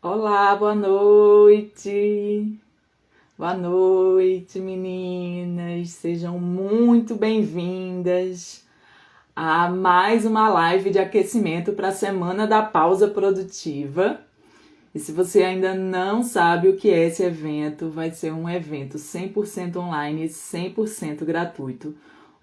Olá, boa noite. Boa noite, meninas. Sejam muito bem-vindas a mais uma live de aquecimento para a Semana da Pausa Produtiva. E se você ainda não sabe o que é esse evento, vai ser um evento 100% online e 100% gratuito,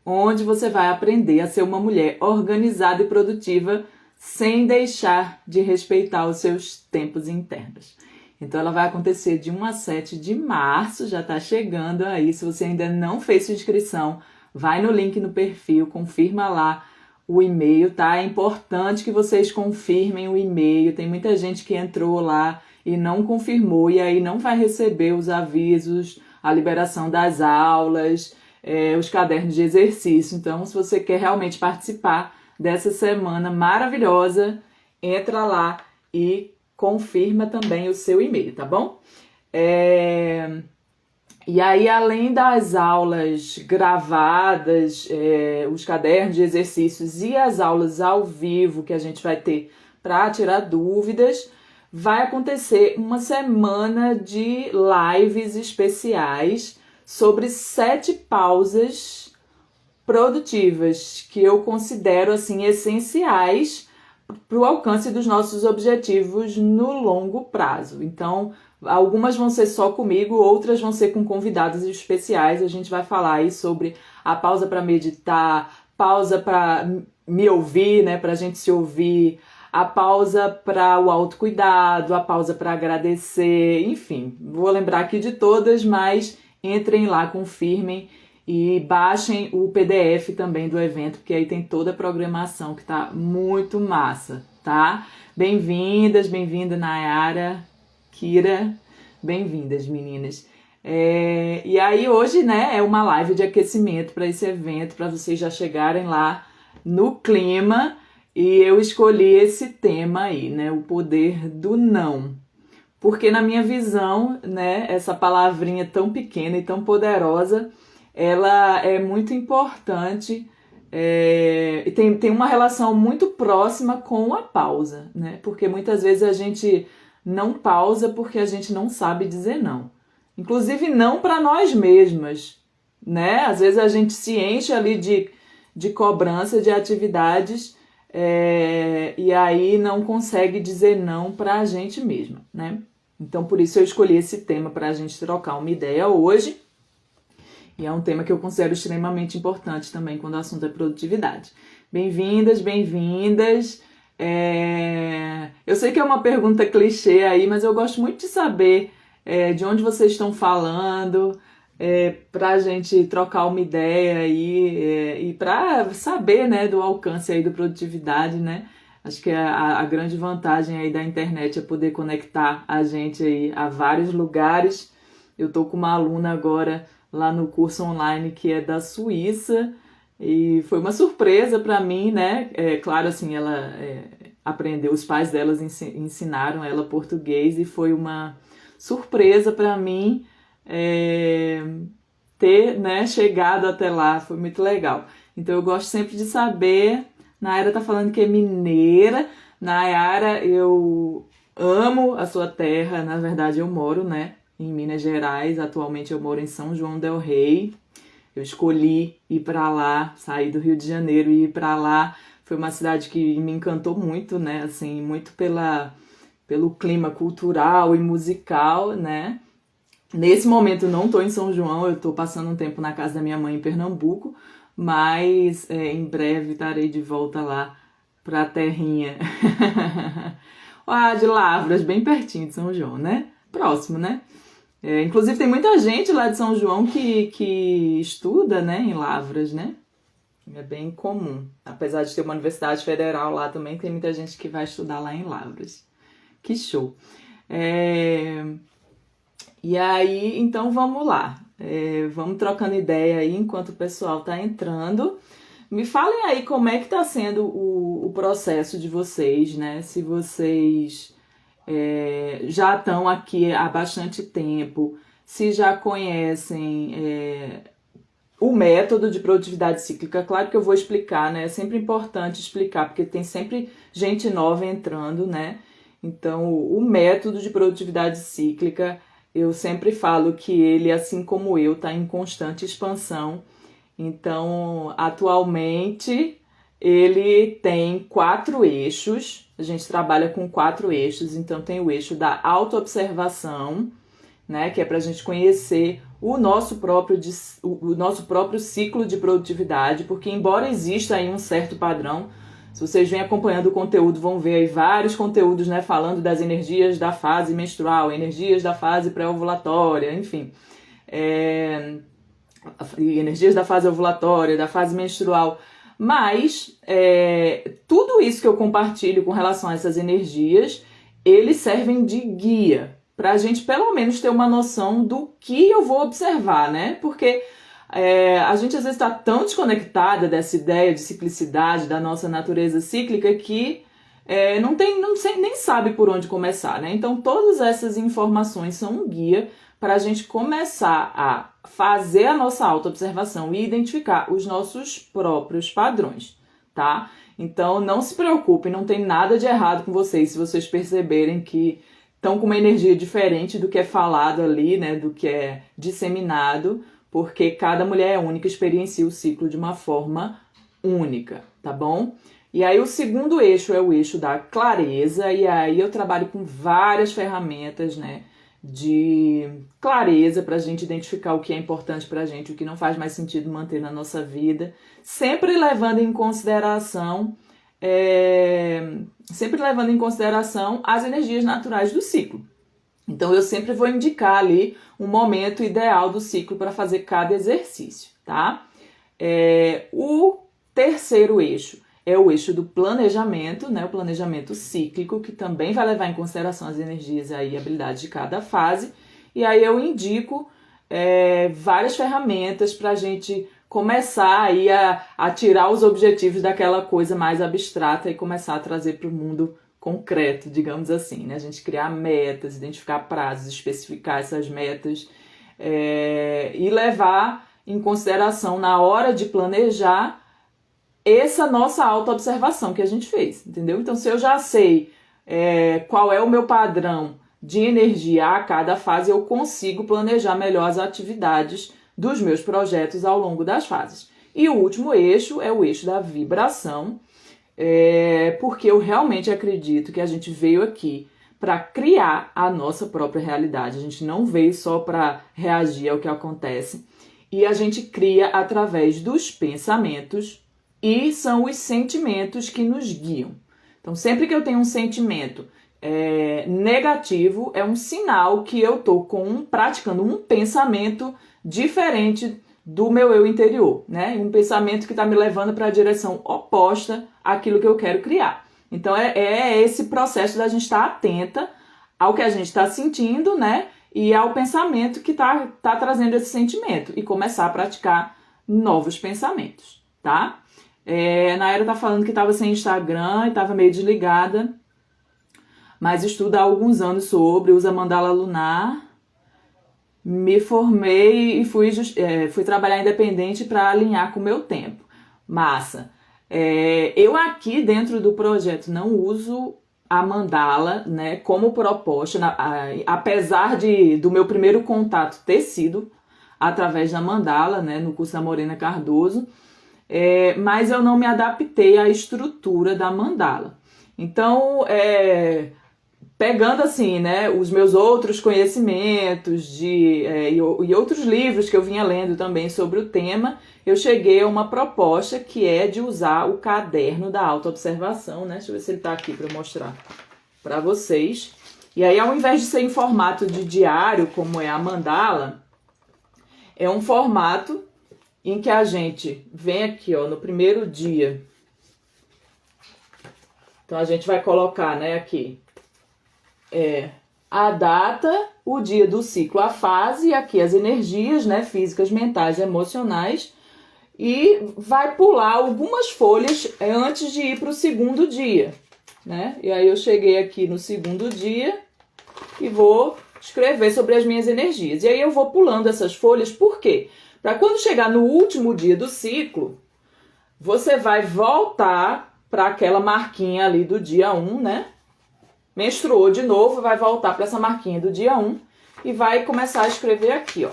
onde você vai aprender a ser uma mulher organizada e produtiva sem deixar de respeitar os seus tempos internos. Então ela vai acontecer de 1 a 7 de março, já está chegando aí. Se você ainda não fez sua inscrição, vai no link no perfil, confirma lá o e-mail, tá? É importante que vocês confirmem o e-mail. Tem muita gente que entrou lá e não confirmou e aí não vai receber os avisos, a liberação das aulas, os cadernos de exercício. Então, se você quer realmente participar dessa semana maravilhosa, entra lá e confirma também o seu e-mail, tá bom? E aí, além das aulas gravadas, os cadernos de exercícios e as aulas ao vivo que a gente vai ter para tirar dúvidas, vai acontecer uma semana de lives especiais sobre 7 pausas produtivas que eu considero assim essenciais para o alcance dos nossos objetivos no longo prazo. Então, algumas vão ser só comigo, outras vão ser com convidados especiais. A gente vai falar aí sobre a pausa para meditar, pausa para me ouvir, né, para a gente se ouvir, a pausa para o autocuidado, a pausa para agradecer, enfim. Vou lembrar aqui de todas, mas entrem lá, confirmem e baixem o PDF também do evento, porque aí tem toda a programação que tá muito massa, tá? Bem-vindas, bem-vinda Nayara, Kira, bem-vindas meninas. E aí hoje, né, é uma live de aquecimento para esse evento, para vocês já chegarem lá no clima, e eu escolhi esse tema aí, né, o poder do não. Porque na minha visão, né, essa palavrinha tão pequena e tão poderosa, ela é muito importante e tem uma relação muito próxima com a pausa, né? Porque muitas vezes a gente não pausa porque a gente não sabe dizer não. Inclusive não para nós mesmas, né? Às vezes a gente se enche ali de cobrança de atividades e aí não consegue dizer não para a gente mesma, né? Então por isso eu escolhi esse tema para a gente trocar uma ideia hoje. E é um tema que eu considero extremamente importante também quando o assunto é produtividade. Bem-vindas, bem-vindas. Eu sei que é uma pergunta clichê aí, mas eu gosto muito de saber de onde vocês estão falando, para a gente trocar uma ideia aí e para saber, né, do alcance aí do produtividade, né? Acho que a grande vantagem aí da internet é poder conectar a gente aí a vários lugares. Eu tô com uma aluna agora lá no curso online que é da Suíça e foi uma surpresa para mim, né? Claro, assim, ela aprendeu, os pais delas ensinaram ela português e foi uma surpresa para mim ter, né, chegado até lá, foi muito legal. Então eu gosto sempre de saber. Nayara tá falando que é mineira. Nayara, eu amo a sua terra, na verdade eu moro, né, em Minas Gerais. Atualmente eu moro em São João del Rei. Eu escolhi ir para lá, sair do Rio de Janeiro e ir para lá. Foi uma cidade que me encantou muito, né? Assim, muito pelo clima cultural e musical, né? Nesse momento não estou em São João, eu estou passando um tempo na casa da minha mãe em Pernambuco, mas em breve estarei de volta lá para a terrinha. De Lavras, bem pertinho de São João, né? Próximo, né? Inclusive tem muita gente lá de São João que estuda, né, em Lavras, né? É bem comum. Apesar de ter uma universidade federal lá também, tem muita gente que vai estudar lá em Lavras. Que show! E aí, então vamos lá. Vamos trocando ideia aí enquanto o pessoal tá entrando. Me falem aí como é que tá sendo o processo de vocês, né? Se vocês já estão aqui há bastante tempo, se já conhecem o método de produtividade cíclica. Claro que eu vou explicar, né? É sempre importante explicar, porque tem sempre gente nova entrando, né? Então, o método de produtividade cíclica, eu sempre falo que ele, assim como eu, está em constante expansão. Então, atualmente, ele tem 4 eixos. A gente trabalha com 4 eixos. Então, tem o eixo da autoobservação, né, que é para a gente conhecer o nosso próprio ciclo de produtividade, porque embora exista aí um certo padrão, se vocês vêm acompanhando o conteúdo, vão ver aí vários conteúdos, né, falando das energias da fase menstrual, energias da fase pré-ovulatória, enfim, energias da fase ovulatória, da fase menstrual. Mas tudo isso que eu compartilho com relação a essas energias, eles servem de guia para a gente pelo menos ter uma noção do que eu vou observar, né? Porque a gente às vezes está tão desconectada dessa ideia de ciclicidade, da nossa natureza cíclica, que nem sabe por onde começar, né? Então todas essas informações são um guia para a gente começar a fazer a nossa autoobservação e identificar os nossos próprios padrões, tá? Então não se preocupem, não tem nada de errado com vocês se vocês perceberem que estão com uma energia diferente do que é falado ali, né, do que é disseminado, porque cada mulher é única, experiencia o ciclo de uma forma única, tá bom? E aí o segundo eixo é o eixo da clareza, e aí eu trabalho com várias ferramentas, né, de clareza para a gente identificar o que é importante para a gente, o que não faz mais sentido manter na nossa vida, sempre levando em consideração as energias naturais do ciclo. Então eu sempre vou indicar ali um momento ideal do ciclo para fazer cada exercício, tá? O terceiro eixo é o eixo do planejamento, né? O planejamento cíclico, que também vai levar em consideração as energias aí, e habilidades de cada fase. E aí eu indico várias ferramentas para a gente começar aí a tirar os objetivos daquela coisa mais abstrata e começar a trazer para o mundo concreto, digamos assim, né? A gente criar metas, identificar prazos, especificar essas metas e levar em consideração na hora de planejar essa nossa autoobservação que a gente fez, entendeu? Então, se eu já sei qual é o meu padrão de energia a cada fase, eu consigo planejar melhor as atividades dos meus projetos ao longo das fases. E o último eixo é o eixo da vibração, porque eu realmente acredito que a gente veio aqui para criar a nossa própria realidade. A gente não veio só para reagir ao que acontece. E a gente cria através dos pensamentos, e são os sentimentos que nos guiam. Então, sempre que eu tenho um sentimento negativo, é um sinal que eu estou praticando um pensamento diferente do meu eu interior, né? Um pensamento que está me levando para a direção oposta àquilo que eu quero criar. Então, é esse processo da gente estar atenta ao que a gente está sentindo, né? E ao pensamento que tá trazendo esse sentimento. E começar a praticar novos pensamentos, tá? Nayara tá falando que estava sem Instagram e estava meio desligada, mas estuda há alguns anos usa mandala lunar. Me formei e fui trabalhar independente para alinhar com o meu tempo. Massa. Eu aqui dentro do projeto não uso a mandala, né, como proposta, apesar do meu primeiro contato ter sido através da mandala, né, no curso da Morena Cardoso, mas eu não me adaptei à estrutura da mandala. Então, pegando assim, né, os meus outros conhecimentos e outros livros que eu vinha lendo também sobre o tema, eu cheguei a uma proposta que é de usar o caderno da autoobservação, né? Deixa eu ver se ele está aqui para mostrar para vocês. E aí, ao invés de ser em formato de diário, como é a mandala, é um formato em que a gente vem aqui, ó, no primeiro dia. Então, a gente vai colocar, né, aqui a data, o dia do ciclo, a fase, e aqui as energias, né, físicas, mentais, emocionais, e vai pular algumas folhas antes de ir para o segundo dia, né? E aí eu cheguei aqui no segundo dia e vou escrever sobre as minhas energias. E aí eu vou pulando essas folhas, por quê? Para quando chegar no último dia do ciclo, você vai voltar para aquela marquinha ali do dia 1, né? menstruou de novo, vai voltar para essa marquinha do dia 1 e vai começar a escrever aqui, ó,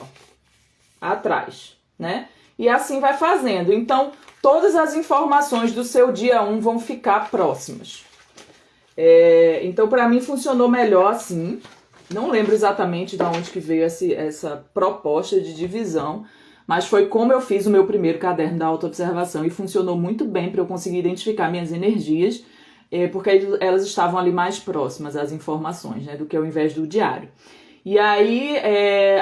atrás, né? E assim vai fazendo. Então, todas as informações do seu dia 1 vão ficar próximas. Então, para mim, funcionou melhor assim. Não lembro exatamente de onde que veio essa proposta de divisão, mas foi como eu fiz o meu primeiro caderno da autoobservação e funcionou muito bem para eu conseguir identificar minhas energias, porque elas estavam ali mais próximas, as informações, né, do que ao invés do diário. E aí,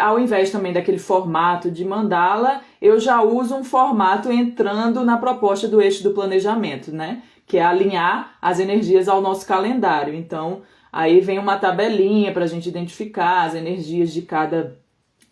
ao invés também daquele formato de mandala, eu já uso um formato entrando na proposta do eixo do planejamento, né? Que é alinhar as energias ao nosso calendário. Então, aí vem uma tabelinha para a gente identificar as energias de cada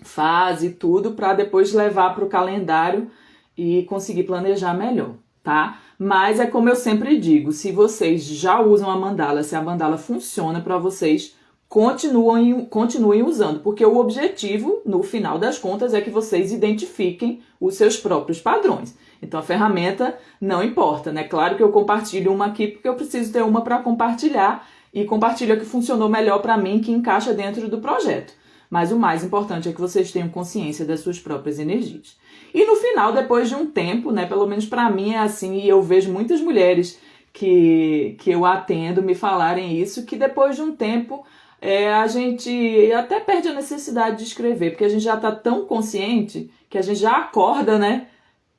fase e tudo, para depois levar para o calendário e conseguir planejar melhor, tá? Mas é como eu sempre digo, se vocês já usam a mandala, se a mandala funciona para vocês, continuem usando, porque o objetivo, no final das contas, é que vocês identifiquem os seus próprios padrões. Então, a ferramenta não importa, né? Claro que eu compartilho uma aqui porque eu preciso ter uma para compartilhar e compartilho a que funcionou melhor para mim, que encaixa dentro do projeto. Mas o mais importante é que vocês tenham consciência das suas próprias energias. E no final, depois de um tempo, né? Pelo menos para mim é assim, e eu vejo muitas mulheres que eu atendo me falarem isso, que depois de um tempo a gente até perde a necessidade de escrever, porque a gente já está tão consciente que a gente já acorda, né,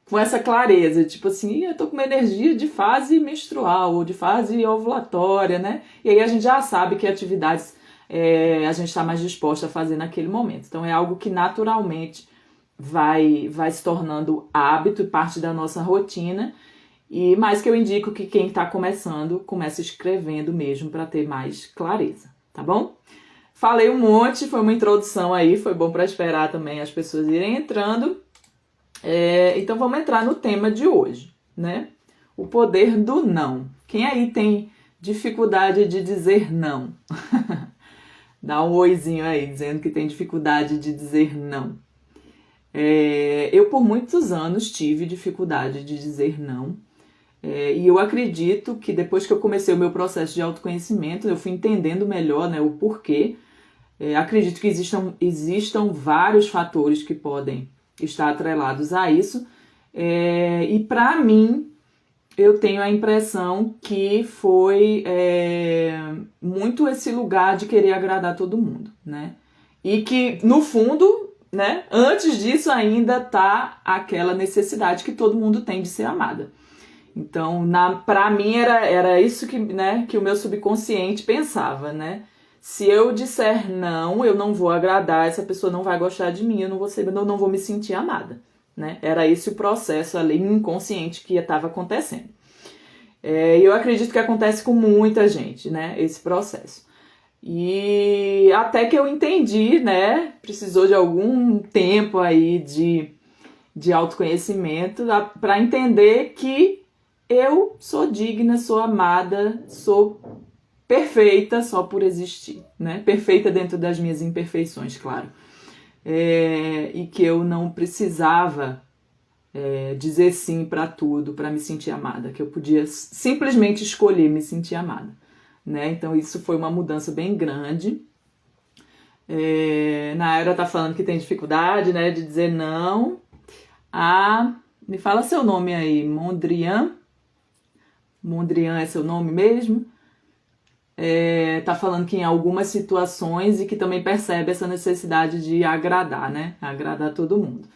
com essa clareza, tipo assim, eu tô com uma energia de fase menstrual ou de fase ovulatória, né, e aí a gente já sabe que atividades a gente está mais disposta a fazer naquele momento. Então é algo que naturalmente vai se tornando hábito e parte da nossa rotina, e mais que eu indico que quem está começando, comece escrevendo mesmo para ter mais clareza. Tá bom? Falei um monte, foi uma introdução aí, foi bom para esperar também as pessoas irem entrando. Então vamos entrar no tema de hoje, né? O poder do não. Quem aí tem dificuldade de dizer não? Dá um oizinho aí, dizendo que tem dificuldade de dizer não. Eu por muitos anos tive dificuldade de dizer não. E eu acredito que depois que eu comecei o meu processo de autoconhecimento, eu fui entendendo melhor, né, o porquê. Acredito que existam vários fatores que podem estar atrelados a isso. E para mim, eu tenho a impressão que foi muito esse lugar de querer agradar todo mundo, né? E que, no fundo, né, antes disso ainda tá aquela necessidade que todo mundo tem de ser amada. Então, para mim era isso que, né, que o meu subconsciente pensava, né? Se eu disser não, eu não vou agradar, essa pessoa não vai gostar de mim, eu não vou me sentir amada, né? Era esse o processo ali inconsciente que estava acontecendo. E eu acredito que acontece com muita gente, né, esse processo. E até que eu entendi, né, precisou de algum tempo aí de autoconhecimento para entender que eu sou digna, sou amada, sou perfeita só por existir, né? Perfeita dentro das minhas imperfeições, claro. E que eu não precisava dizer sim para tudo para me sentir amada, que eu podia simplesmente escolher me sentir amada, né? Então isso foi uma mudança bem grande. Nayara tá falando que tem dificuldade, né, de dizer não. Me fala seu nome aí, Mondrian. Mondrian é seu nome mesmo? Tá falando que em algumas situações e que também percebe essa necessidade de agradar, né? Agradar todo mundo.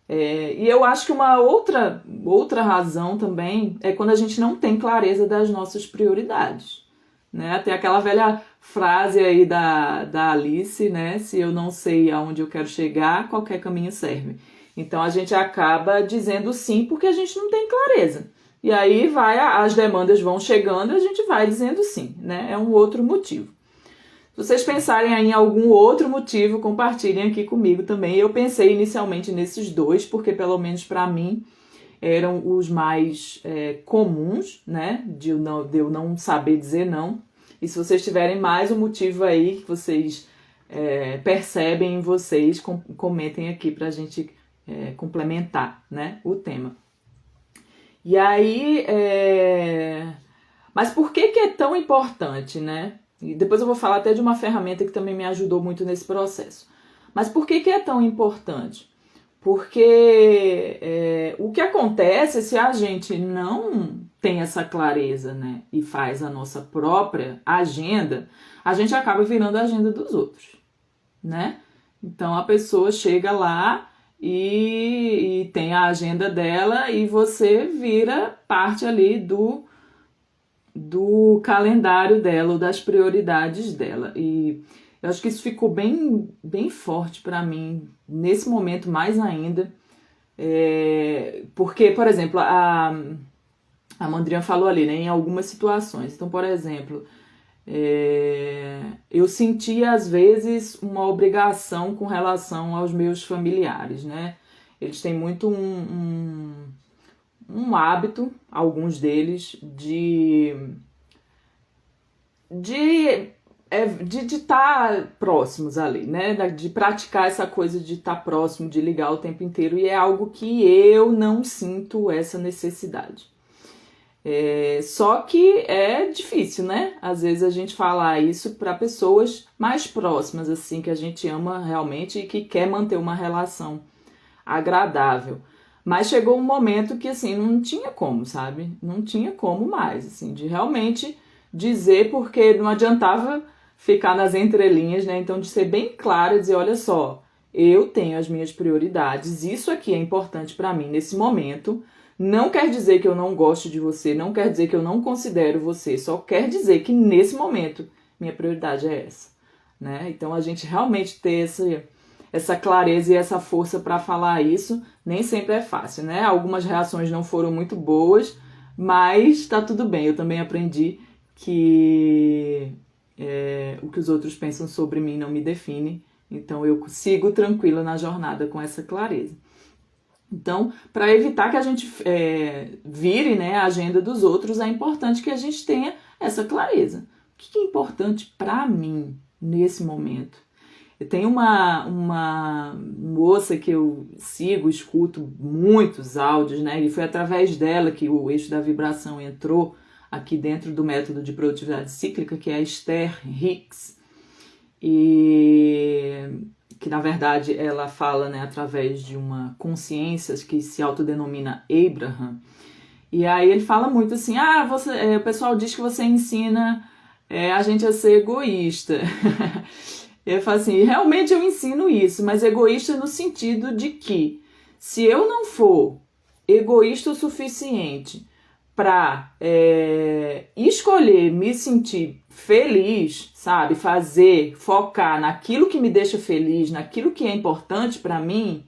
E eu acho que uma outra razão também é quando a gente não tem clareza das nossas prioridades, né? Tem aquela velha frase aí da Alice, né? Se eu não sei aonde eu quero chegar, qualquer caminho serve. Então a gente acaba dizendo sim porque a gente não tem clareza. E aí as demandas vão chegando e a gente vai dizendo sim, né? É um outro motivo. Se vocês pensarem aí em algum outro motivo, compartilhem aqui comigo também. Eu pensei inicialmente nesses dois, porque pelo menos para mim eram os mais comuns, né? De eu não saber dizer não. E se vocês tiverem mais um motivo aí que vocês percebem em vocês, comentem aqui pra gente complementar, né, o tema. E aí, mas por que é tão importante, né, E depois eu vou falar até de uma ferramenta que também me ajudou muito nesse processo. Mas por que é tão importante? Porque o que acontece se a gente não tem essa clareza, né, e faz a nossa própria agenda, a gente acaba virando a agenda dos outros, né? Então a pessoa chega lá e tem a agenda dela e você vira parte ali do calendário dela, ou das prioridades dela. E eu acho que isso ficou bem forte para mim, nesse momento mais ainda, porque, por exemplo, a Mandriana falou ali, né, em algumas situações. Então, por exemplo, eu sentia às vezes uma obrigação com relação aos meus familiares, né? Eles têm muito um hábito, alguns deles, de estar próximos ali, né? De praticar essa coisa de estar próximo, de ligar o tempo inteiro, e é algo que eu não sinto essa necessidade. Só que é difícil, né? Às vezes a gente falar isso para pessoas mais próximas, assim, que a gente ama realmente e que quer manter uma relação agradável. Mas chegou um momento que, assim, não tinha como, sabe? Não tinha como mais, assim, de realmente dizer, porque não adiantava ficar nas entrelinhas, né? Então, de ser bem clara, dizer, olha só, eu tenho as minhas prioridades, isso aqui é importante para mim nesse momento. Não quer dizer que eu não gosto de você, não quer dizer que eu não considero você, só quer dizer que nesse momento minha prioridade é essa, né? Então, a gente realmente ter essa clareza e essa força para falar isso, nem sempre é fácil, né? Algumas reações não foram muito boas, mas tá tudo bem. Eu também aprendi que o que os outros pensam sobre mim não me define, então eu sigo tranquila na jornada com essa clareza. Então, para evitar que a gente vire, né, a agenda dos outros, é importante que a gente tenha essa clareza. O que é importante para mim nesse momento? Eu tenho uma moça que eu sigo, escuto muitos áudios, né? E foi através dela que o eixo da vibração entrou aqui dentro do método de produtividade cíclica, que é a Esther Hicks. E que, na verdade, ela fala, né, através de uma consciência que se autodenomina Abraham. E aí ele fala muito assim, o pessoal diz que você ensina a gente a ser egoísta. Eu falo assim, realmente eu ensino isso, mas egoísta no sentido de que se eu não for egoísta o suficiente para escolher me sentir feliz, sabe? Focar naquilo que me deixa feliz, naquilo que é importante para mim,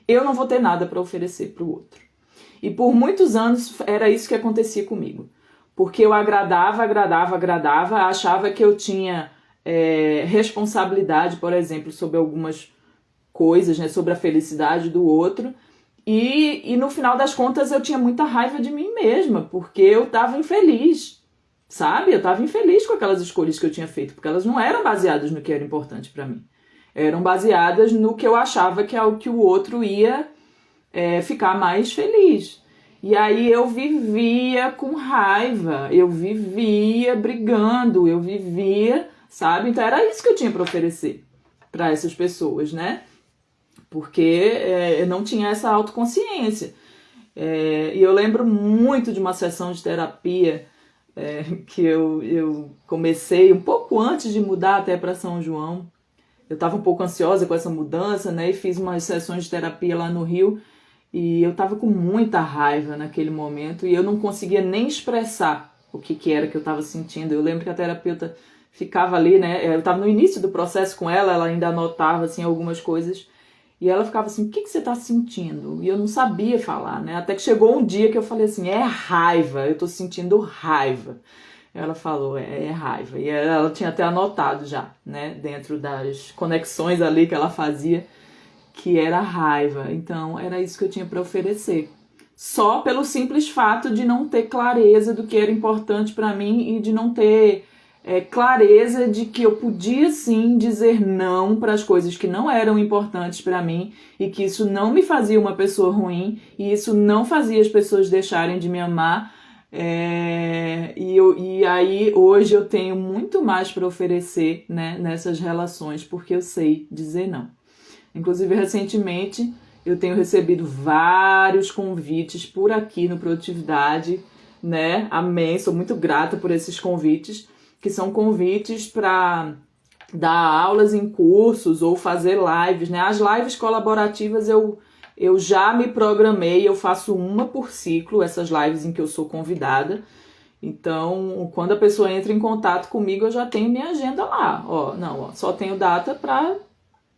eu não vou ter nada para oferecer para o outro. E por muitos anos era isso que acontecia comigo. Porque eu agradava, achava que eu tinha responsabilidade, por exemplo, sobre algumas coisas, né, sobre a felicidade do outro, e no final das contas eu tinha muita raiva de mim mesma, porque eu estava infeliz, sabe? Eu estava infeliz com aquelas escolhas que eu tinha feito, porque elas não eram baseadas no que era importante para mim, eram baseadas no que eu achava que é o que o outro ia ficar mais feliz. E aí eu vivia com raiva, eu vivia brigando, eu vivia, sabe? Então era isso que eu tinha para oferecer para essas pessoas, né? Porque eu não tinha essa autoconsciência. E eu lembro muito de uma sessão de terapia que eu comecei um pouco antes de mudar até para São João. Eu estava um pouco ansiosa com essa mudança, né? E fiz umas sessões de terapia lá no Rio. E eu estava com muita raiva naquele momento e eu não conseguia nem expressar o que era que eu estava sentindo. Eu lembro que a terapeuta ficava ali, né? Eu estava no início do processo com ela, ela ainda anotava assim, algumas coisas. E ela ficava assim, o que você está sentindo? E eu não sabia falar, né? Até que chegou um dia que eu falei assim, é raiva, eu estou sentindo raiva. Ela falou, é raiva. E ela tinha até anotado já, né? Dentro das conexões ali que ela fazia, que era raiva. Então, era isso que eu tinha para oferecer. Só pelo simples fato de não ter clareza do que era importante para mim e de não ter clareza de que eu podia sim dizer não para as coisas que não eram importantes para mim e que isso não me fazia uma pessoa ruim e isso não fazia as pessoas deixarem de me amar E aí hoje eu tenho muito mais para oferecer, né, nessas relações, porque eu sei dizer não. Inclusive, recentemente, eu tenho recebido vários convites por aqui no Produtividade, né? Amém, sou muito grata por esses convites, que são convites para dar aulas em cursos ou fazer lives, né? As lives colaborativas eu já me programei, eu faço uma por ciclo, essas lives em que eu sou convidada. Então, quando a pessoa entra em contato comigo, eu já tenho minha agenda lá. Ó, não, ó, só tenho data para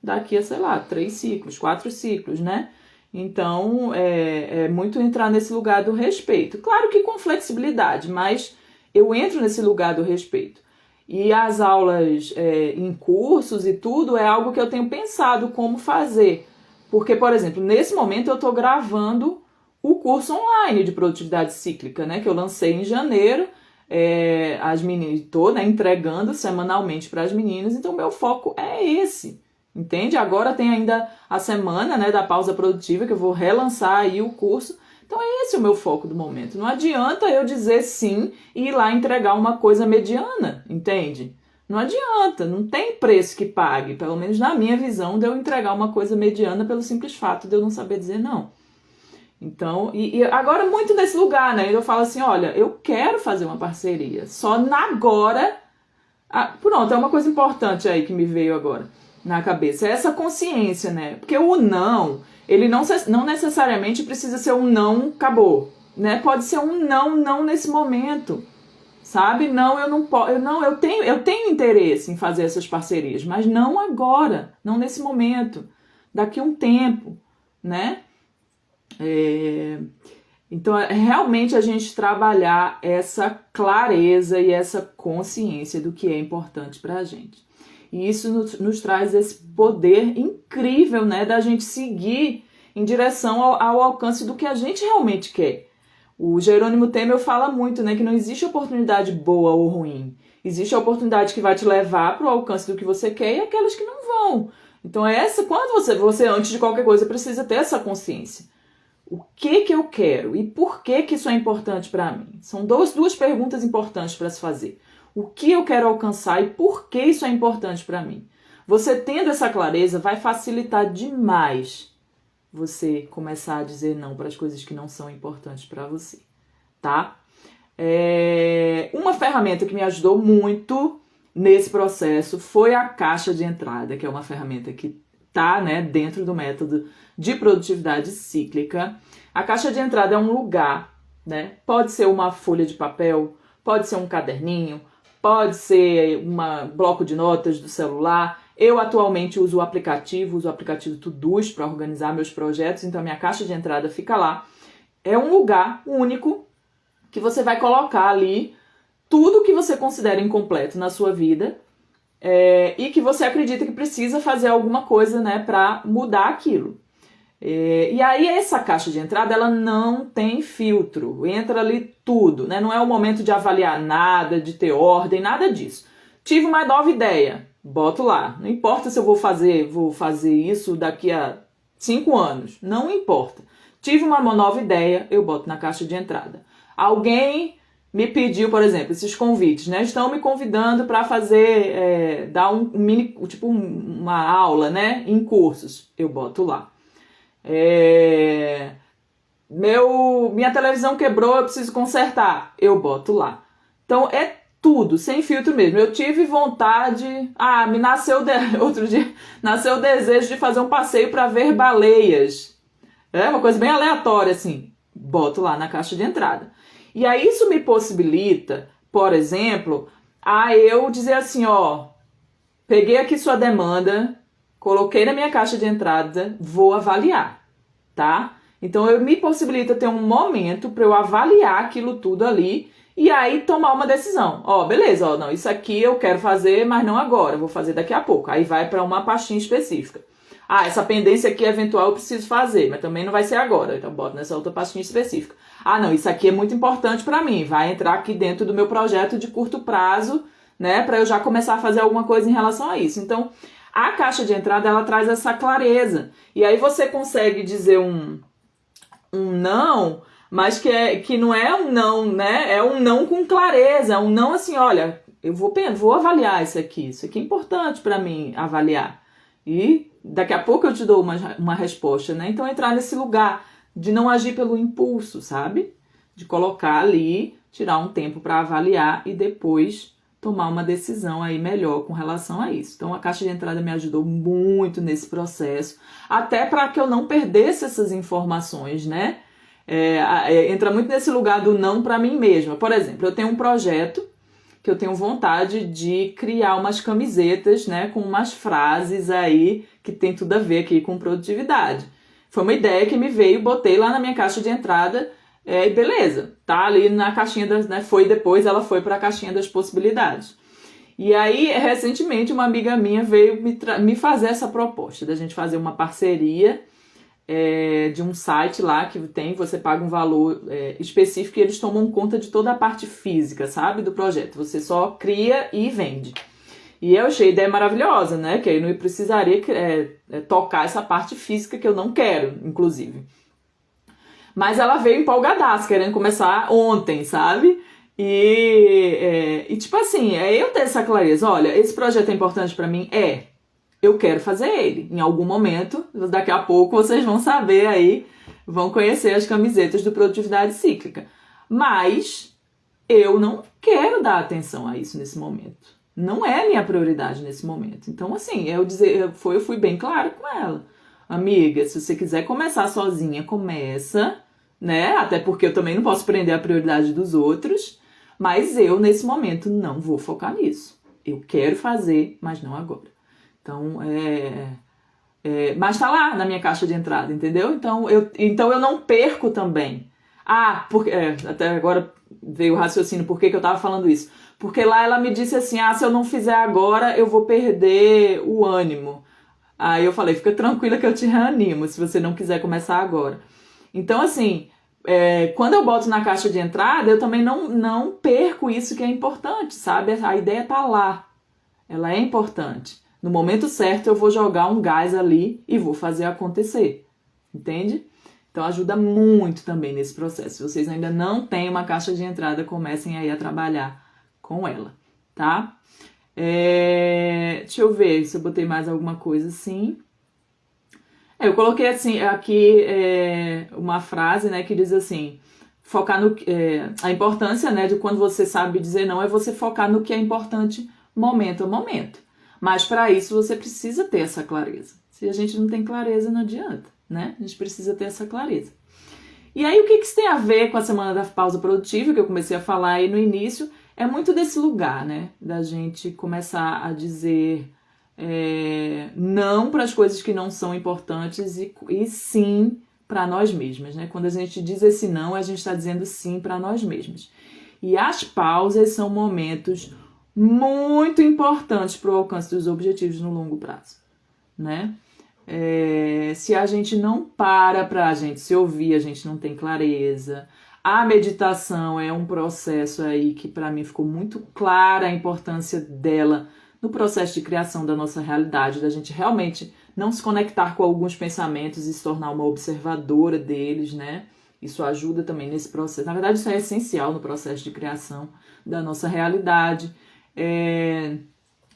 daqui a, sei lá, 3 ciclos, 4 ciclos, né? Então, é muito entrar nesse lugar do respeito. Claro que com flexibilidade, mas eu entro nesse lugar do respeito. E as aulas em cursos e tudo é algo que eu tenho pensado como fazer. Porque, por exemplo, nesse momento eu estou gravando o curso online de produtividade cíclica, né? Que eu lancei em janeiro. As meninas, estou, né, entregando semanalmente para as meninas, então meu foco é esse. Entende? Agora tem ainda a semana, né, da pausa produtiva, que eu vou relançar aí o curso. Então é esse o meu foco do momento. Não adianta eu dizer sim e ir lá entregar uma coisa mediana, entende? Não adianta, não tem preço que pague, pelo menos na minha visão, de eu entregar uma coisa mediana pelo simples fato de eu não saber dizer não. Então, e agora muito nesse lugar, né? Eu falo assim, olha, eu quero fazer uma parceria, só na agora... pronto, é uma coisa importante aí que me veio agora na cabeça, é essa consciência, né? Porque o não, ele não necessariamente precisa ser um não, acabou, né? Pode ser um não nesse momento, sabe? Não, eu não posso, eu tenho interesse em fazer essas parcerias, mas não agora, não nesse momento, daqui a um tempo, né? Então, realmente a gente trabalhar essa clareza e essa consciência do que é importante pra gente. E isso nos traz esse poder incrível, né, da gente seguir em direção ao alcance do que a gente realmente quer. O Jerônimo Temel fala muito, né, que não existe oportunidade boa ou ruim. Existe a oportunidade que vai te levar para o alcance do que você quer e aquelas que não vão. Então, quando você, antes de qualquer coisa, precisa ter essa consciência. O que eu quero e por que isso é importante para mim? São duas perguntas importantes para se fazer. O que eu quero alcançar e por que isso é importante para mim? Você tendo essa clareza vai facilitar demais você começar a dizer não para as coisas que não são importantes para você, tá? Uma ferramenta que me ajudou muito nesse processo foi a caixa de entrada, que é uma ferramenta que tá, né, dentro do método de produtividade cíclica. A caixa de entrada é um lugar, né? Pode ser uma folha de papel, pode ser um caderninho, pode ser um bloco de notas do celular. Eu atualmente uso o aplicativo Todoist para organizar meus projetos, então a minha caixa de entrada fica lá. É um lugar único que você vai colocar ali tudo que você considera incompleto na sua vida e que você acredita que precisa fazer alguma coisa, né, para mudar aquilo. E aí essa caixa de entrada, ela não tem filtro, entra ali tudo, né? Não é o momento de avaliar nada, de ter ordem, nada disso. Tive uma nova ideia, boto lá. Não importa se eu vou fazer isso daqui a 5 anos, não importa. Tive uma nova ideia, eu boto na caixa de entrada. Alguém me pediu, por exemplo, esses convites, né? Estão me convidando para fazer, dar um mini, tipo uma aula, né? Em cursos, eu boto lá. Minha televisão quebrou, eu preciso consertar, eu boto lá. Então é tudo, sem filtro mesmo. Eu tive vontade, me nasceu outro dia, nasceu o desejo de fazer um passeio para ver baleias. É uma coisa bem aleatória assim, boto lá na caixa de entrada. E aí isso me possibilita, por exemplo, eu dizer assim, peguei aqui sua demanda, coloquei na minha caixa de entrada, vou avaliar, tá? Então, me possibilita ter um momento para eu avaliar aquilo tudo ali e aí tomar uma decisão. Beleza, não, isso aqui eu quero fazer, mas não agora, vou fazer daqui a pouco. Aí vai para uma pastinha específica. Essa pendência aqui eventual eu preciso fazer, mas também não vai ser agora, então boto nessa outra pastinha específica. Não, isso aqui é muito importante para mim, vai entrar aqui dentro do meu projeto de curto prazo, né, para eu já começar a fazer alguma coisa em relação a isso. Então, a caixa de entrada, ela traz essa clareza. E aí você consegue dizer um não mas que não é um não, né? É um não com clareza, é um não assim, olha, eu vou avaliar isso aqui é importante para mim avaliar. E daqui a pouco eu te dou uma resposta, né? Então entrar nesse lugar de não agir pelo impulso, sabe? De colocar ali, tirar um tempo para avaliar e depois tomar uma decisão aí melhor com relação a isso. Então a caixa de entrada me ajudou muito nesse processo, até para que eu não perdesse essas informações, né? Entra muito nesse lugar do não para mim mesma. Por exemplo, eu tenho um projeto que eu tenho vontade de criar umas camisetas, né, com umas frases aí que tem tudo a ver aqui com produtividade. Foi uma ideia que me veio, botei lá na minha caixa de entrada, e beleza, tá ali na caixinha das, né, ela foi para a caixinha das possibilidades. E aí, recentemente, uma amiga minha veio me fazer essa proposta, da gente fazer uma parceria de um site lá que você paga um valor específico e eles tomam conta de toda a parte física, sabe, do projeto. Você só cria e vende. E eu achei a ideia maravilhosa, né, que aí não precisaria tocar essa parte física que eu não quero, inclusive. Mas ela veio empolgadaça, querendo começar ontem, sabe? E tipo assim, eu ter essa clareza, olha, esse projeto é importante pra mim? Eu quero fazer ele. Em algum momento, daqui a pouco vocês vão saber aí, vão conhecer as camisetas do Produtividade Cíclica. Mas eu não quero dar atenção a isso nesse momento. Não é minha prioridade nesse momento. Então, assim, eu fui bem clara com ela. Amiga, se você quiser começar sozinha, começa, né? Até porque eu também não posso prender a prioridade dos outros. Mas eu, nesse momento, não vou focar nisso. Eu quero fazer, mas não agora. Então, mas tá lá na minha caixa de entrada, entendeu? Então eu não perco também. Porque, até agora veio o raciocínio, por que eu tava falando isso? Porque lá ela me disse assim, se eu não fizer agora, eu vou perder o ânimo. Aí eu falei, fica tranquila que eu te reanimo, se você não quiser começar agora. Então, assim, quando eu boto na caixa de entrada, eu também não perco isso que é importante, sabe? A ideia tá lá, ela é importante. No momento certo eu vou jogar um gás ali e vou fazer acontecer, entende? Então ajuda muito também nesse processo. Se vocês ainda não têm uma caixa de entrada, comecem aí a trabalhar com ela, tá? Deixa eu ver se eu botei mais alguma coisa assim. Eu coloquei assim, aqui uma frase, né, que diz assim, focar no... a importância, né, de quando você sabe dizer não é você focar no que é importante momento a momento. Mas para isso você precisa ter essa clareza. Se a gente não tem clareza, não adianta, né? A gente precisa ter essa clareza. E aí o que isso tem a ver com a semana da pausa produtiva, que eu comecei a falar aí no início, é muito desse lugar, né? Da gente começar a dizer não para as coisas que não são importantes e sim para nós mesmas, né? Quando a gente diz esse não, a gente está dizendo sim para nós mesmas. E as pausas são momentos muito importantes para o alcance dos objetivos no longo prazo, né? Se a gente não para a gente se ouvir, a gente não tem clareza. A meditação é um processo aí que para mim ficou muito clara a importância dela no processo de criação da nossa realidade, da gente realmente não se conectar com alguns pensamentos e se tornar uma observadora deles, né? Isso ajuda também nesse processo. Na verdade, isso é essencial no processo de criação da nossa realidade.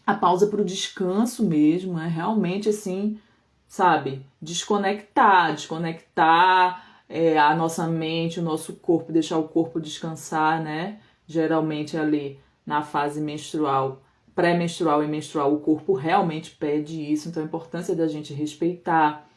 A pausa para o descanso mesmo, realmente assim, sabe, desconectar a nossa mente, o nosso corpo, deixar o corpo descansar, né? Geralmente ali na fase menstrual, pré-menstrual e menstrual, o corpo realmente pede isso, então a importância da gente respeitar.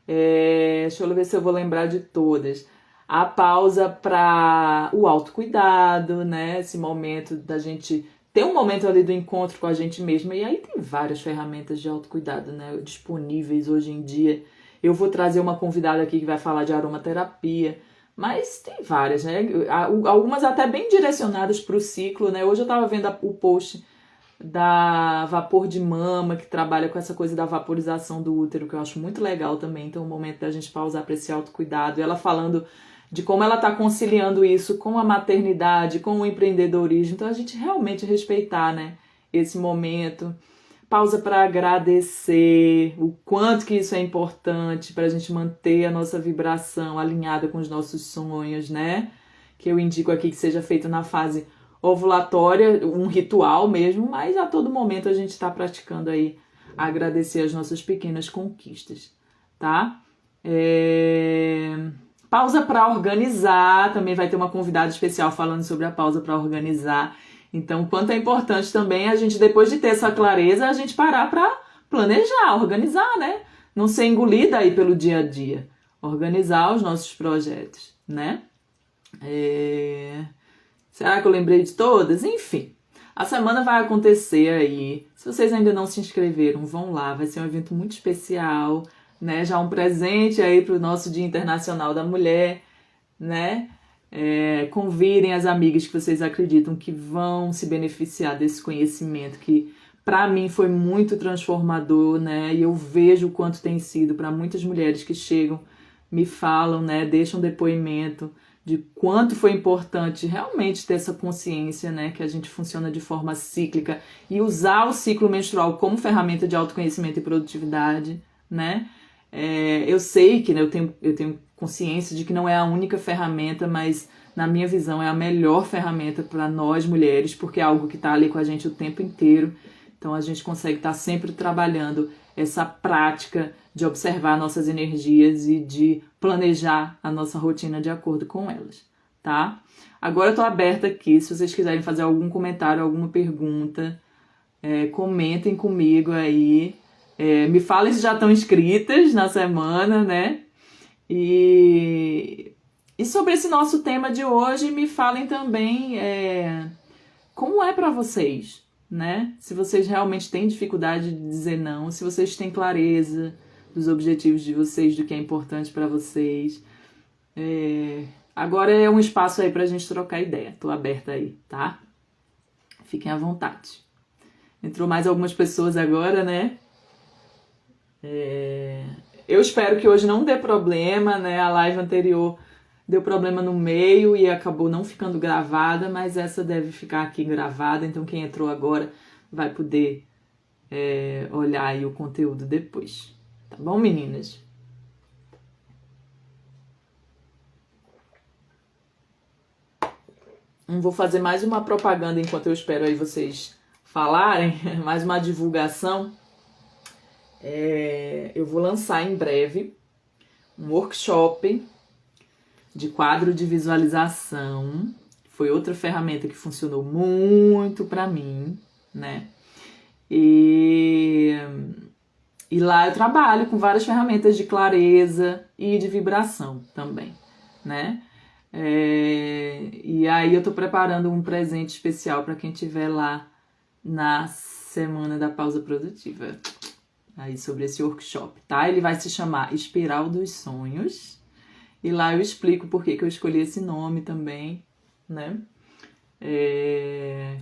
Deixa eu ver se eu vou lembrar de todas. A pausa para o autocuidado, né? Esse momento da gente ter um momento ali do encontro com a gente mesma. E aí tem várias ferramentas de autocuidado, né, disponíveis hoje em dia. Eu vou trazer uma convidada aqui que vai falar de aromaterapia, mas tem várias, né? Algumas até bem direcionadas para o ciclo, né? Hoje eu estava vendo o post da Vapor de Mama, que trabalha com essa coisa da vaporização do útero, que eu acho muito legal também. Então, é o momento da gente pausar para esse autocuidado. E ela falando de como ela está conciliando isso com a maternidade, com o empreendedorismo. Então, a gente realmente respeitar, né, esse momento. pausa para agradecer o quanto que isso é importante para a gente manter a nossa vibração alinhada com os nossos sonhos, né? Que eu indico aqui que seja feito na fase ovulatória, um ritual mesmo, mas a todo momento a gente está praticando aí agradecer as nossas pequenas conquistas, tá? Pausa para organizar, também vai ter uma convidada especial falando sobre a pausa para organizar. Então, o quanto é importante também a gente, depois de ter essa clareza, a gente parar para planejar, organizar, né? Não ser engolida aí pelo dia a dia. Organizar os nossos projetos, né? Será que eu lembrei de todas? Enfim, a semana vai acontecer aí. Se vocês ainda não se inscreveram, vão lá. Vai ser um evento muito especial, né? Já um presente aí para o nosso Dia Internacional da Mulher, né? Convidem as amigas que vocês acreditam que vão se beneficiar desse conhecimento que para mim foi muito transformador, né? E eu vejo o quanto tem sido para muitas mulheres que chegam, me falam, né? Deixam depoimento de quanto foi importante realmente ter essa consciência, né? Que a gente funciona de forma cíclica e usar o ciclo menstrual como ferramenta de autoconhecimento e produtividade, né? Eu sei que, né, eu tenho consciência de que não é a única ferramenta, mas na minha visão é a melhor ferramenta para nós mulheres, porque é algo que está ali com a gente o tempo inteiro. Então a gente consegue estar sempre trabalhando essa prática de observar nossas energias e de planejar a nossa rotina de acordo com elas, tá? Agora eu tô aberta aqui, se vocês quiserem fazer algum comentário, alguma pergunta, comentem comigo aí. Me falem se já estão inscritas na semana, né? E sobre esse nosso tema de hoje, me falem também como é para vocês, né? Se vocês realmente têm dificuldade de dizer não, se vocês têm clareza dos objetivos de vocês, do que é importante para vocês. Agora é um espaço aí pra gente trocar ideia. Tô aberta aí, tá? Fiquem à vontade. Entrou mais algumas pessoas agora, né? Eu espero que hoje não dê problema, né? A live anterior deu problema no meio e acabou não ficando gravada, mas essa deve ficar aqui gravada, então quem entrou agora vai poder olhar aí o conteúdo depois. Tá bom, meninas? Vou fazer mais uma propaganda enquanto eu espero aí vocês falarem, mais uma divulgação. Eu vou lançar em breve um workshop de quadro de visualização. Foi outra ferramenta que funcionou muito para mim, né? E lá eu trabalho com várias ferramentas de clareza e de vibração também, né? E aí eu tô preparando um presente especial para quem estiver lá na semana da pausa produtiva. Aí sobre esse workshop, tá? Ele vai se chamar Espiral dos Sonhos. E lá eu explico por que eu escolhi esse nome também, né?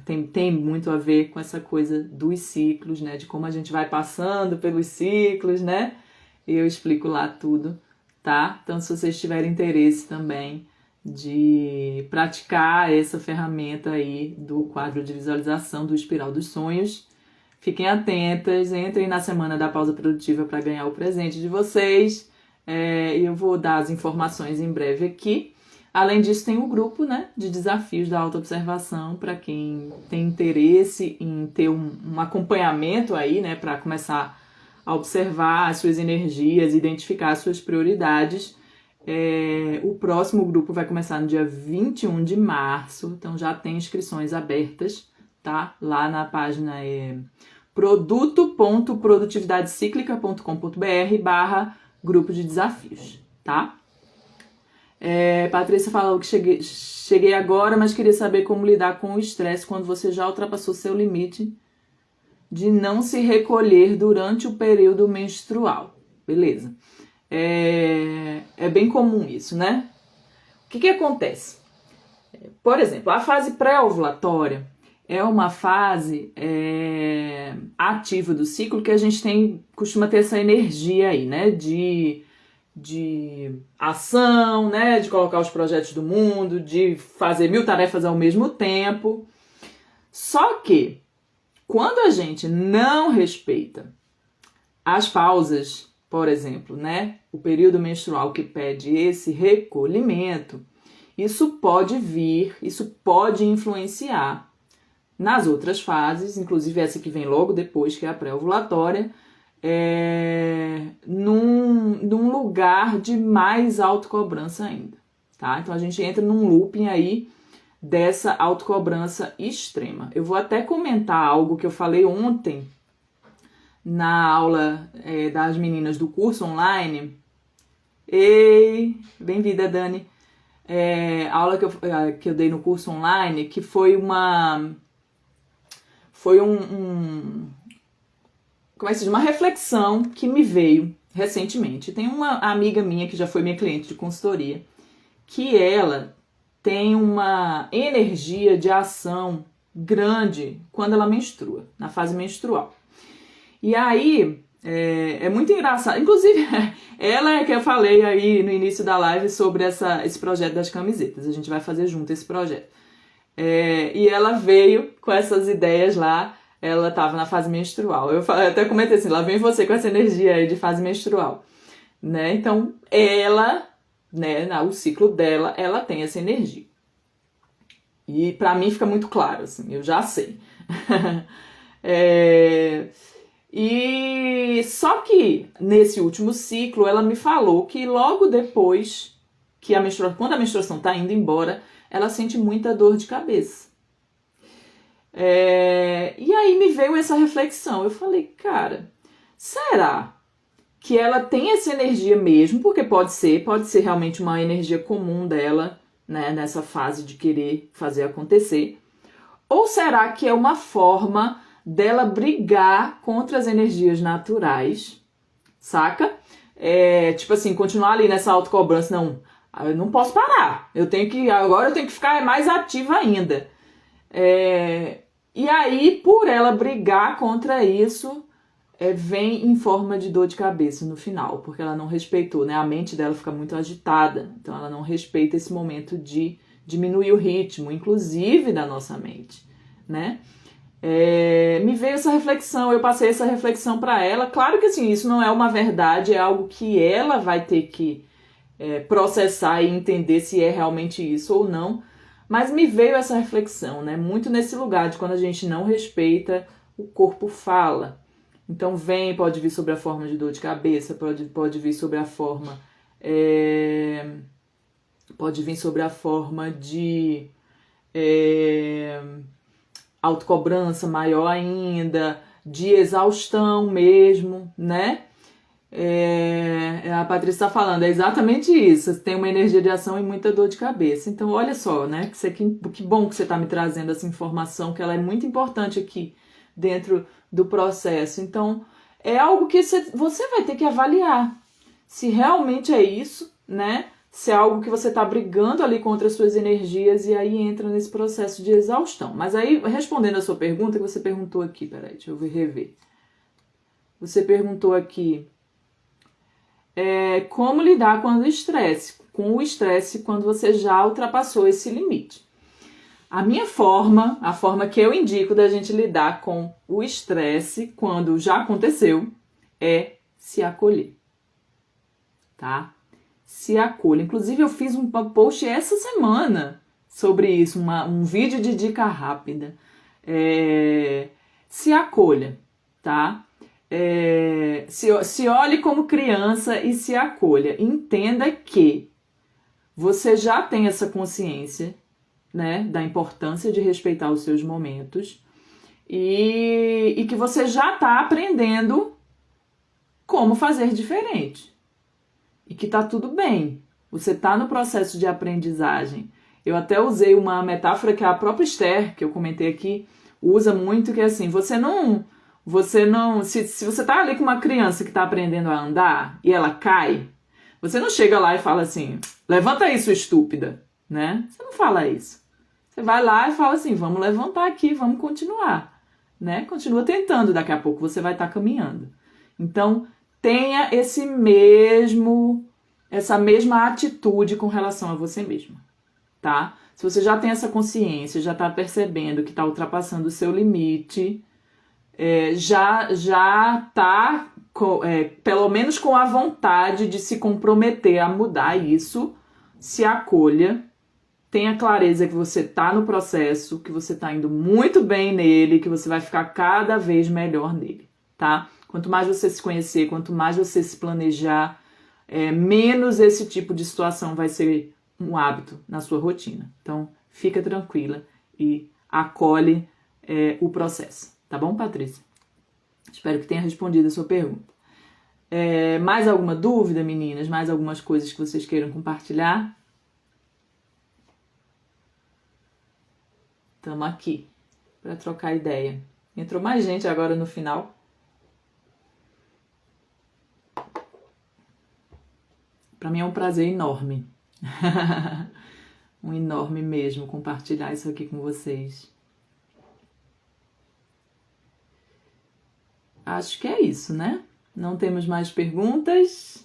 Tem muito a ver com essa coisa dos ciclos, né? De como a gente vai passando pelos ciclos, né? E eu explico lá tudo, tá? Então, se vocês tiverem interesse também de praticar essa ferramenta aí do quadro de visualização do Espiral dos Sonhos, fiquem atentas, entrem na semana da pausa produtiva para ganhar o presente de vocês. Eu vou dar as informações em breve aqui. Além disso, tem o grupo, né, de desafios da autoobservação para quem tem interesse em ter um acompanhamento aí, né, para começar a observar as suas energias, identificar as suas prioridades. O próximo grupo vai começar no dia 21 de março, então já tem inscrições abertas, tá? Lá na página produto.produtividadeciclica.com.br/grupo de desafios, tá? Patrícia falou que cheguei agora, mas queria saber como lidar com o estresse quando você já ultrapassou seu limite de não se recolher durante o período menstrual. Beleza. É bem comum isso, né? O que acontece? Por exemplo, a fase pré-ovulatória é uma fase ativa do ciclo que a gente costuma ter essa energia aí, né? De ação, né? De colocar os projetos do mundo, de fazer 1000 tarefas ao mesmo tempo. Só que quando a gente não respeita as pausas, por exemplo, né? O período menstrual que pede esse recolhimento, isso pode influenciar nas outras fases, inclusive essa que vem logo depois, que é a pré-ovulatória, num lugar de mais autocobrança ainda, tá? Então a gente entra num looping aí dessa autocobrança extrema. Eu vou até comentar algo que eu falei ontem na aula das meninas do curso online. Ei, bem-vinda, Dani. A aula que eu dei no curso online, que foi uma reflexão que me veio recentemente. Tem uma amiga minha que já foi minha cliente de consultoria, que ela tem uma energia de ação grande quando ela menstrua, na fase menstrual. E aí, é muito engraçado. Inclusive, ela é que eu falei aí no início da live sobre esse projeto das camisetas. A gente vai fazer junto esse projeto. E ela veio com essas ideias lá. Ela estava na fase menstrual. Eu até comentei assim, lá vem você com essa energia aí de fase menstrual. Né? Então, ela, né, o ciclo dela, ela tem essa energia. E pra mim fica muito claro, assim, eu já sei. E só que nesse último ciclo ela me falou que logo depois que quando a menstruação está indo embora, ela sente muita dor de cabeça. E aí me veio essa reflexão. Eu falei, cara, será que ela tem essa energia mesmo? Porque pode ser realmente uma energia comum dela, né, nessa fase de querer fazer acontecer. Ou será que é uma forma dela brigar contra as energias naturais, saca? Tipo assim, continuar ali nessa autocobrança, não, eu não posso parar, agora eu tenho que ficar mais ativa ainda. E aí, por ela brigar contra isso, vem em forma de dor de cabeça no final, porque ela não respeitou, né? A mente dela fica muito agitada, então ela não respeita esse momento de diminuir o ritmo, inclusive da nossa mente, né? Me veio essa reflexão, eu passei essa reflexão para ela. Claro que assim, isso não é uma verdade, é algo que ela vai ter que processar e entender se é realmente isso ou não, mas me veio essa reflexão, né? Muito nesse lugar de quando a gente não respeita, o corpo fala. Então pode vir sobre a forma de dor de cabeça, pode vir sobre a forma de autocobrança maior ainda, de exaustão mesmo, né? A Patrícia está falando, é exatamente isso, tem uma energia de ação e muita dor de cabeça. Então olha só, né? Que bom que você está me trazendo essa informação, que ela é muito importante aqui dentro do processo. Então é algo que você vai ter que avaliar se realmente é isso, né? Se é algo que você está brigando ali contra as suas energias e aí entra nesse processo de exaustão. Mas aí, respondendo a sua pergunta, que você perguntou aqui, peraí, deixa eu rever. Você perguntou aqui, como lidar com o estresse quando você já ultrapassou esse limite. A forma que eu indico da gente lidar com o estresse quando já aconteceu é se acolher, tá? Se acolha. Inclusive eu fiz um post essa semana sobre isso, um vídeo de dica rápida. Se acolha, tá? Se olhe como criança e se acolha. Entenda que você já tem essa consciência, né, da importância de respeitar os seus momentos e que você já está aprendendo como fazer diferente. E que tá tudo bem, você tá no processo de aprendizagem. Eu até usei uma metáfora que a própria Esther, que eu comentei aqui, usa muito, que é assim, se você tá ali com uma criança que tá aprendendo a andar e ela cai, você não chega lá e fala assim, levanta aí, sua estúpida, né? Você não fala isso. Você vai lá e fala assim, vamos levantar aqui, vamos continuar, né? Continua tentando, daqui a pouco você vai estar caminhando. Então, tenha essa mesma atitude com relação a você mesma, tá? Se você já tem essa consciência, já está percebendo que está ultrapassando o seu limite, já tá pelo menos com a vontade de se comprometer a mudar isso, se acolha, tenha clareza que você tá no processo, que você tá indo muito bem nele, que você vai ficar cada vez melhor nele, tá? Quanto mais você se conhecer, quanto mais você se planejar, menos esse tipo de situação vai ser um hábito na sua rotina. Então, fica tranquila e acolhe o processo. Tá bom, Patrícia? Espero que tenha respondido a sua pergunta. Mais alguma dúvida, meninas? Mais algumas coisas que vocês queiram compartilhar? Estamos aqui para trocar ideia. Entrou mais gente agora no final. Para mim é um prazer enorme. Um enorme mesmo compartilhar isso aqui com vocês. Acho que é isso, né? Não temos mais perguntas.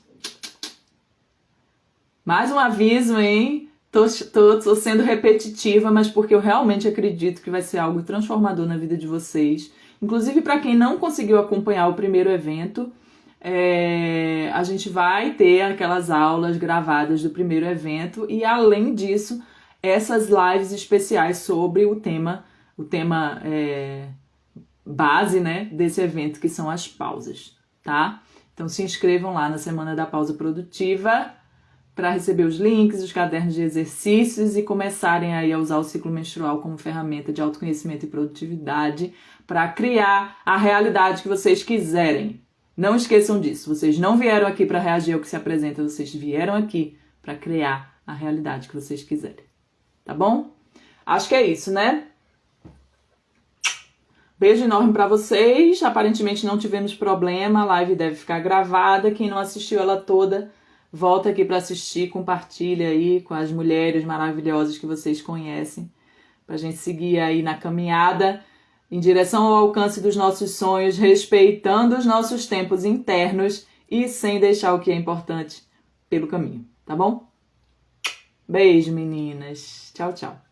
Mais um aviso, hein? Tô sendo repetitiva, mas porque eu realmente acredito que vai ser algo transformador na vida de vocês. Inclusive, para quem não conseguiu acompanhar o primeiro evento, a gente vai ter aquelas aulas gravadas do primeiro evento e, além disso, essas lives especiais sobre o tema base, né, desse evento, que são as pausas, tá? Então se inscrevam lá na Semana da Pausa Produtiva para receber os links, os cadernos de exercícios e começarem aí a usar o ciclo menstrual como ferramenta de autoconhecimento e produtividade para criar a realidade que vocês quiserem. Não esqueçam disso, vocês não vieram aqui para reagir ao que se apresenta, vocês vieram aqui para criar a realidade que vocês quiserem, tá bom? Acho que é isso, né? Beijo enorme pra vocês. Aparentemente não tivemos problema. A live deve ficar gravada. Quem não assistiu ela toda, volta aqui pra assistir. Compartilha aí com as mulheres maravilhosas que vocês conhecem. Pra gente seguir aí na caminhada em direção ao alcance dos nossos sonhos, respeitando os nossos tempos internos e sem deixar o que é importante pelo caminho, tá bom? Beijo, meninas. Tchau, tchau.